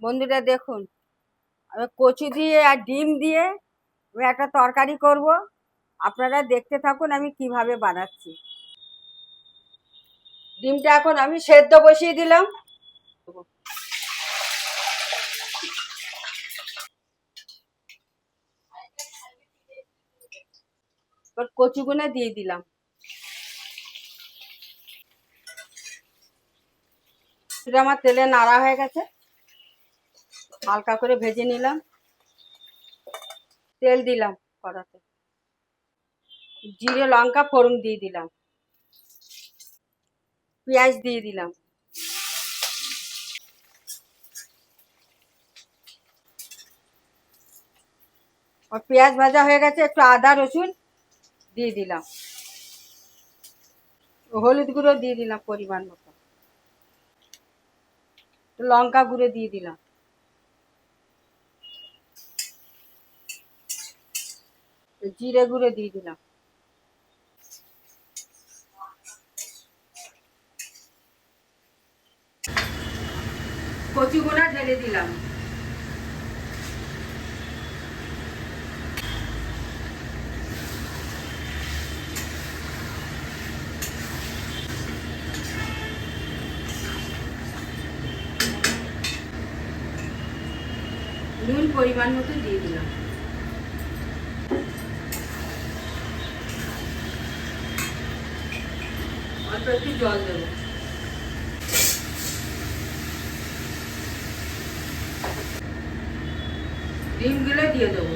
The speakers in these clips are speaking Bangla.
বন্ধুরা দেখুন, আমি কচু দিয়ে আর ডিম দিয়ে আমি একটা তরকারি করব। আপনারা দেখতে থাকুন আমি কিভাবে বানাচ্ছি। ডিমটা এখন আমি সেদ্ধ বসিয়ে দিলাম। এবার কচুগুলো দিয়ে দিলাম। সেটা আমার তেলে নাড়া হয়ে গেছে, হালকা করে ভেজে নিলাম। তেল দিলাম কড়াতে, জিরে লঙ্কা ফোড়ন দিয়ে দিলাম, পেঁয়াজ দিয়ে দিলাম। আর পেঁয়াজ ভাজা হয়ে গেছে, একটু আদা রসুন দিয়ে দিলাম, হলুদ গুঁড়ো দিয়ে দিলাম পরিমাণ মতো, লঙ্কা গুঁড়ো দিয়ে দিলাম, জিরে গুঁড়ো দিয়ে দিলাম, কচুগুলো ঢেলে দিলাম। নুন পরিমাণ মতো দিয়ে দিলাম। অল্প একটু জল দেবো। ডিমগুলো দিয়ে দেবো।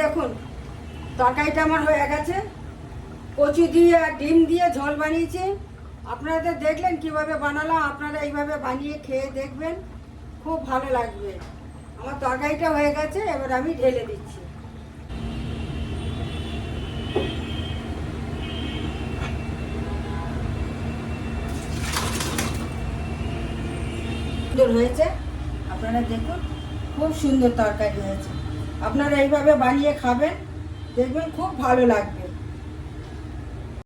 দেখুন, তরকারিটা আমার হয়ে গেছে। কচু দিয়ে আর ডিম দিয়ে ঝোল বানিয়েছি। আপনারা তো দেখলেন কিভাবে বানালাম, আপনারা এইভাবে বানিয়ে খেয়ে দেখবেন, খুব ভালো লাগবে। আমার তরকারিটা হয়ে গেছে, এবার আমি ঢেলে দিচ্ছি। সুন্দর হয়েছে, আপনারা দেখুন, খুব সুন্দর তরকারি হয়েছে। আপনারা এইভাবে বানিয়ে খাবেন, দেখবেন খুব ভালো লাগবে।